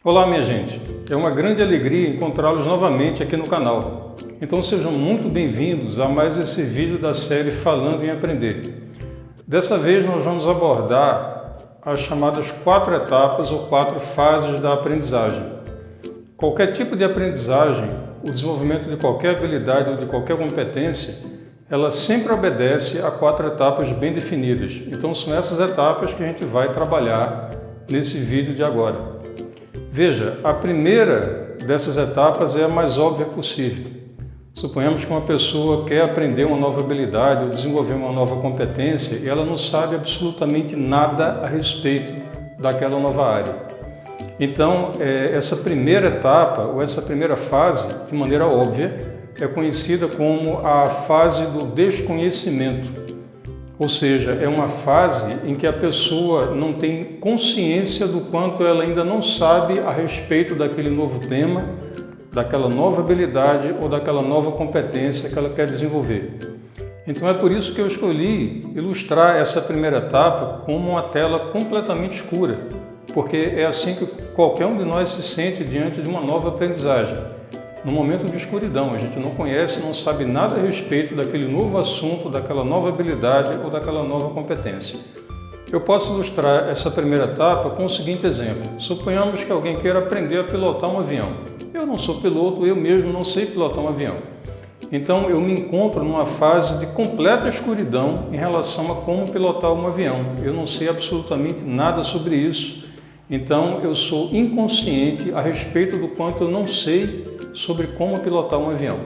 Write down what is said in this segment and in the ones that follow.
Olá, minha gente! É uma grande alegria encontrá-los novamente aqui no canal. Então sejam muito bem-vindos a mais esse vídeo da série Falando em Aprender. Dessa vez nós vamos abordar as chamadas 4 etapas ou 4 fases da aprendizagem. Qualquer tipo de aprendizagem, o desenvolvimento de qualquer habilidade ou de qualquer competência, ela sempre obedece a 4 etapas bem definidas. Então são essas etapas que a gente vai trabalhar nesse vídeo de agora. Veja, a primeira dessas etapas é a mais óbvia possível. Suponhamos que uma pessoa quer aprender uma nova habilidade ou desenvolver uma nova competência e ela não sabe absolutamente nada a respeito daquela nova área. Então, essa primeira etapa ou essa primeira fase, de maneira óbvia, é conhecida como a fase do desconhecimento. Ou seja, é uma fase em que a pessoa não tem consciência do quanto ela ainda não sabe a respeito daquele novo tema, daquela nova habilidade ou daquela nova competência que ela quer desenvolver. Então é por isso que eu escolhi ilustrar essa primeira etapa como uma tela completamente escura, porque é assim que qualquer um de nós se sente diante de uma nova aprendizagem. No momento de escuridão, a gente não conhece, não sabe nada a respeito daquele novo assunto, daquela nova habilidade ou daquela nova competência. Eu posso ilustrar essa primeira etapa com o seguinte exemplo. Suponhamos que alguém queira aprender a pilotar um avião. Eu não sou piloto, eu mesmo não sei pilotar um avião. Então eu me encontro numa fase de completa escuridão em relação a como pilotar um avião. Eu não sei absolutamente nada sobre isso. Então eu sou inconsciente a respeito do quanto eu não sei sobre como pilotar um avião.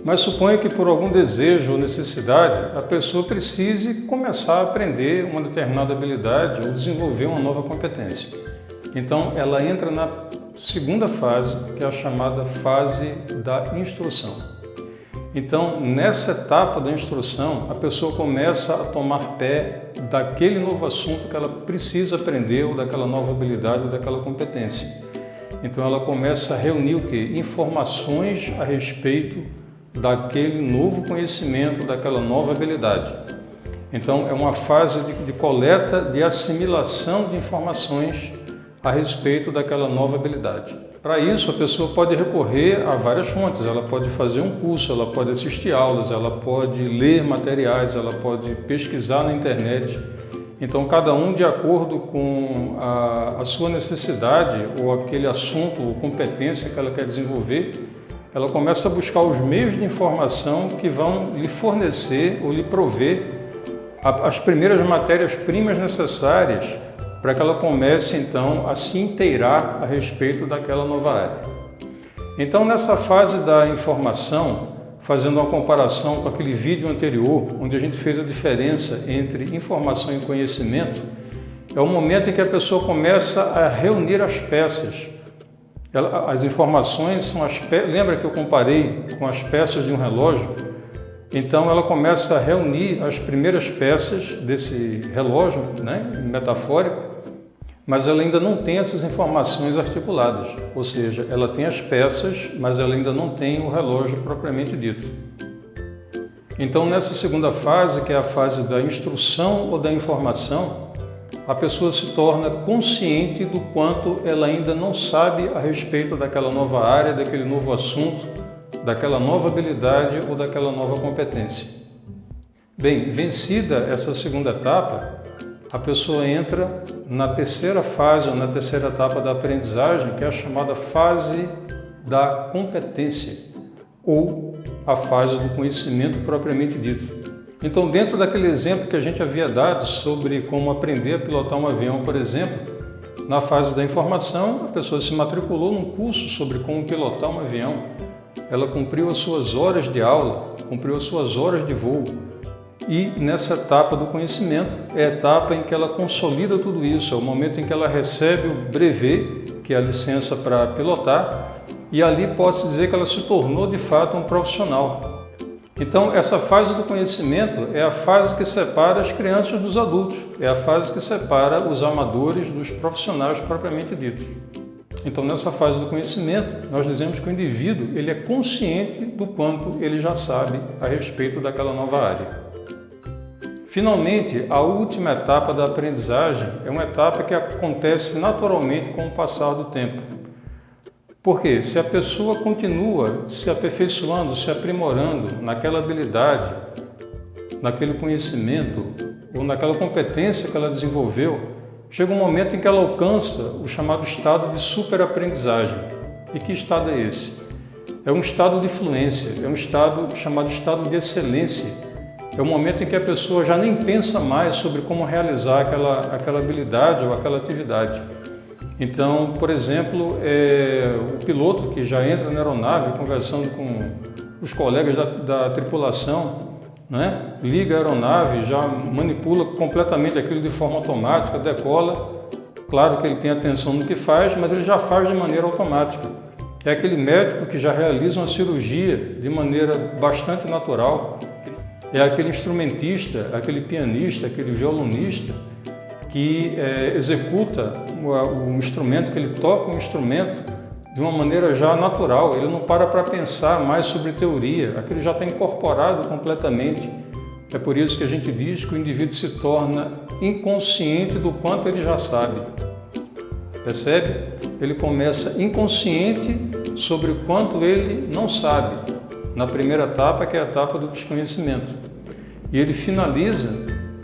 Mas suponha que por algum desejo ou necessidade a pessoa precise começar a aprender uma determinada habilidade ou desenvolver uma nova competência. Então ela entra na segunda fase, que é a chamada fase da instrução. Então nessa etapa da instrução a pessoa começa a tomar pé daquele novo assunto que ela precisa aprender ou daquela nova habilidade ou daquela competência. Então ela começa a reunir o quê? Informações a respeito daquele novo conhecimento, daquela nova habilidade. Então é uma fase de coleta, de assimilação de informações a respeito daquela nova habilidade. Para isso a pessoa pode recorrer a várias fontes, ela pode fazer um curso, ela pode assistir aulas, ela pode ler materiais, ela pode pesquisar na internet. Então, cada um de acordo com a sua necessidade ou aquele assunto ou competência que ela quer desenvolver, ela começa a buscar os meios de informação que vão lhe fornecer ou lhe prover as primeiras matérias-primas necessárias para que ela comece, então, a se inteirar a respeito daquela nova área. Então, nessa fase da informação, fazendo uma comparação com aquele vídeo anterior, onde a gente fez a diferença entre informação e conhecimento, é o momento em que a pessoa começa a reunir as peças. As informações são as peças. Lembra que eu comparei com as peças de um relógio? Então ela começa a reunir as primeiras peças desse relógio, metafórico, mas ela ainda não tem essas informações articuladas, ou seja, ela tem as peças, mas ela ainda não tem o relógio propriamente dito. Então, nessa segunda fase, que é a fase da instrução ou da informação, a pessoa se torna consciente do quanto ela ainda não sabe a respeito daquela nova área, daquele novo assunto, daquela nova habilidade ou daquela nova competência. Bem, vencida essa segunda etapa, a pessoa entra na terceira fase ou na terceira etapa da aprendizagem, que é a chamada fase da competência ou a fase do conhecimento propriamente dito. Então, dentro daquele exemplo que a gente havia dado sobre como aprender a pilotar um avião, por exemplo, na fase da informação, a pessoa se matriculou num curso sobre como pilotar um avião. Ela cumpriu as suas horas de aula, cumpriu as suas horas de voo. E nessa etapa do conhecimento é a etapa em que ela consolida tudo isso, é o momento em que ela recebe o brevet, que é a licença para pilotar, e ali pode-se dizer que ela se tornou de fato um profissional. Então essa fase do conhecimento é a fase que separa as crianças dos adultos, é a fase que separa os amadores dos profissionais propriamente ditos. Então nessa fase do conhecimento nós dizemos que o indivíduo ele é consciente do quanto ele já sabe a respeito daquela nova área. Finalmente, a última etapa da aprendizagem é uma etapa que acontece naturalmente com o passar do tempo. Porque se a pessoa continua se aperfeiçoando, se aprimorando naquela habilidade, naquele conhecimento ou naquela competência que ela desenvolveu, chega um momento em que ela alcança o chamado estado de superaprendizagem. E que estado é esse? É um estado de fluência, é um estado chamado estado de excelência. É um momento em que a pessoa já nem pensa mais sobre como realizar aquela habilidade ou aquela atividade. Então, por exemplo, o piloto que já entra na aeronave conversando com os colegas da tripulação, né? Liga a aeronave, já manipula completamente aquilo de forma automática, decola. Claro que ele tem atenção no que faz, mas ele já faz de maneira automática. É aquele médico que já realiza uma cirurgia de maneira bastante natural. É aquele instrumentista, aquele pianista, aquele violonista que executa o instrumento, que ele toca o instrumento de uma maneira já natural. Ele não para pensar mais sobre teoria, aquilo já está incorporado completamente. É por isso que a gente diz que o indivíduo se torna inconsciente do quanto ele já sabe. Percebe? Ele começa inconsciente sobre o quanto ele não sabe, na primeira etapa, que é a etapa do desconhecimento. E ele finaliza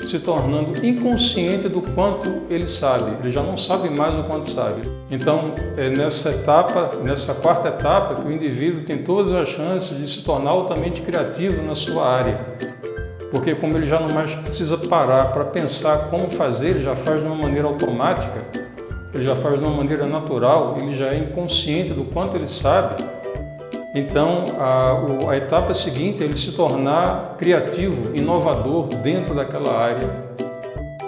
se tornando inconsciente do quanto ele sabe. Ele já não sabe mais o quanto sabe. Então, é nessa quarta etapa, que o indivíduo tem todas as chances de se tornar altamente criativo na sua área. Porque como ele já não mais precisa parar para pensar como fazer, ele já faz de uma maneira automática, ele já faz de uma maneira natural, ele já é inconsciente do quanto ele sabe. Então, a etapa seguinte é ele se tornar criativo, inovador dentro daquela área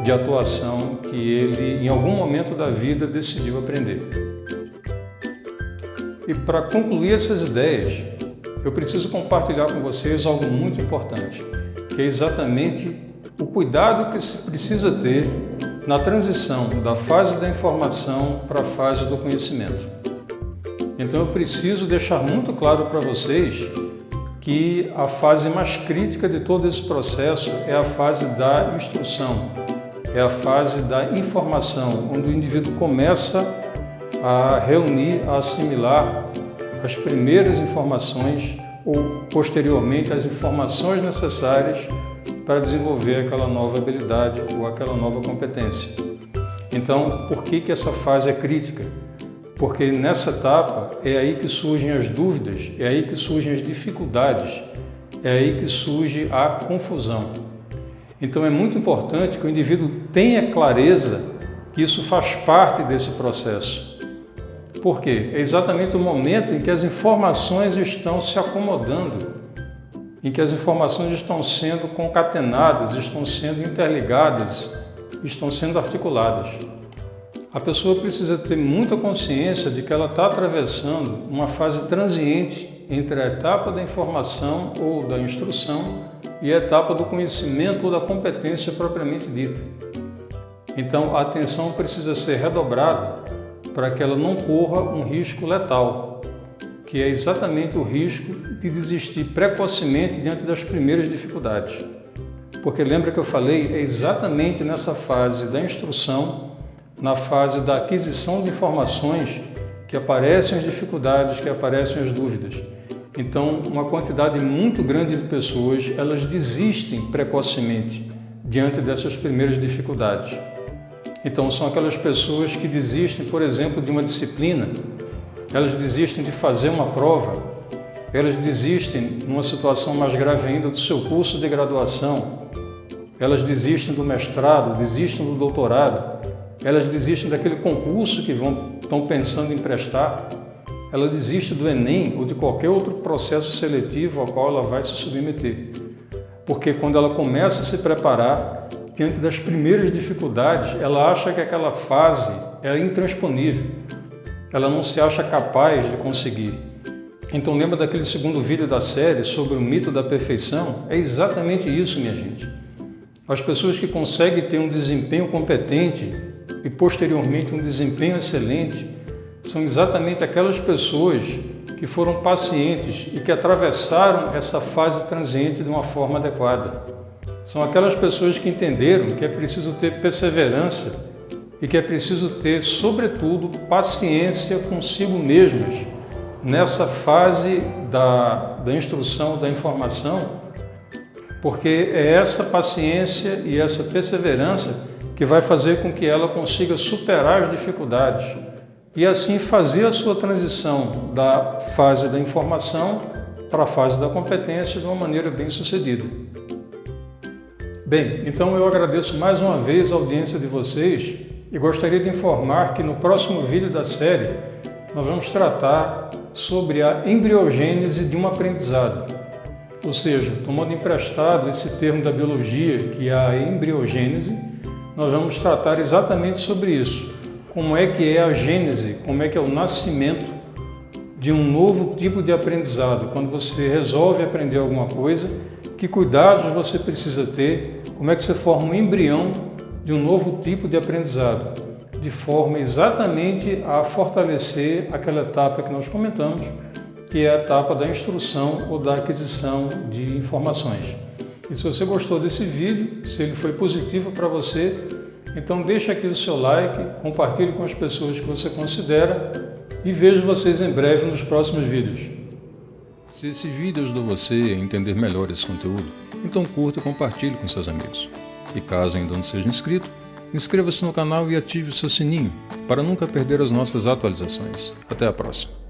de atuação que ele, em algum momento da vida, decidiu aprender. E para concluir essas ideias, eu preciso compartilhar com vocês algo muito importante, que é exatamente o cuidado que se precisa ter na transição da fase da informação para a fase do conhecimento. Então eu preciso deixar muito claro para vocês que a fase mais crítica de todo esse processo é a fase da instrução, é a fase da informação, onde o indivíduo começa a reunir, a assimilar as primeiras informações ou, posteriormente, as informações necessárias para desenvolver aquela nova habilidade ou aquela nova competência. Então, por que essa fase é crítica? Porque nessa etapa é aí que surgem as dúvidas, é aí que surgem as dificuldades, é aí que surge a confusão. Então é muito importante que o indivíduo tenha clareza que isso faz parte desse processo. Por quê? É exatamente o momento em que as informações estão se acomodando, em que as informações estão sendo concatenadas, estão sendo interligadas, estão sendo articuladas. A pessoa precisa ter muita consciência de que ela está atravessando uma fase transiente entre a etapa da informação ou da instrução e a etapa do conhecimento ou da competência propriamente dita. Então, a atenção precisa ser redobrada para que ela não corra um risco letal, que é exatamente o risco de desistir precocemente diante das primeiras dificuldades. Porque lembra que eu falei, é exatamente nessa fase da instrução, na fase da aquisição de informações, que aparecem as dificuldades, que aparecem as dúvidas. Então, uma quantidade muito grande de pessoas, elas desistem precocemente diante dessas primeiras dificuldades. Então, são aquelas pessoas que desistem, por exemplo, de uma disciplina, elas desistem de fazer uma prova, elas desistem, numa situação mais grave ainda, do seu curso de graduação, elas desistem do mestrado, desistem do doutorado, elas desistem daquele concurso que estão pensando em prestar, ela desiste do Enem ou de qualquer outro processo seletivo ao qual ela vai se submeter. Porque quando ela começa a se preparar, diante das primeiras dificuldades, ela acha que aquela fase é intransponível, ela não se acha capaz de conseguir. Então lembra daquele segundo vídeo da série sobre o mito da perfeição? É exatamente isso, minha gente. As pessoas que conseguem ter um desempenho competente e posteriormente um desempenho excelente são exatamente aquelas pessoas que foram pacientes e que atravessaram essa fase transiente de uma forma adequada. São aquelas pessoas que entenderam que é preciso ter perseverança e que é preciso ter, sobretudo, paciência consigo mesmas nessa fase da instrução, da informação, porque é essa paciência e essa perseverança que vai fazer com que ela consiga superar as dificuldades e assim fazer a sua transição da fase da informação para a fase da competência de uma maneira bem sucedida. Bem, então eu agradeço mais uma vez a audiência de vocês e gostaria de informar que no próximo vídeo da série nós vamos tratar sobre a embriogênese de um aprendizado. Ou seja, tomando emprestado esse termo da biologia, que é a embriogênese, nós vamos tratar exatamente sobre isso. Como é que é a gênese, como é que é o nascimento de um novo tipo de aprendizado. Quando você resolve aprender alguma coisa, que cuidados você precisa ter, como é que você forma um embrião de um novo tipo de aprendizado, de forma exatamente a fortalecer aquela etapa que nós comentamos, que é a etapa da instrução ou da aquisição de informações. E se você gostou desse vídeo, se ele foi positivo para você, então deixe aqui o seu like, compartilhe com as pessoas que você considera e vejo vocês em breve nos próximos vídeos. Se esse vídeo ajudou você a entender melhor esse conteúdo, então curta e compartilhe com seus amigos. E caso ainda não seja inscrito, inscreva-se no canal e ative o seu sininho para nunca perder as nossas atualizações. Até a próxima!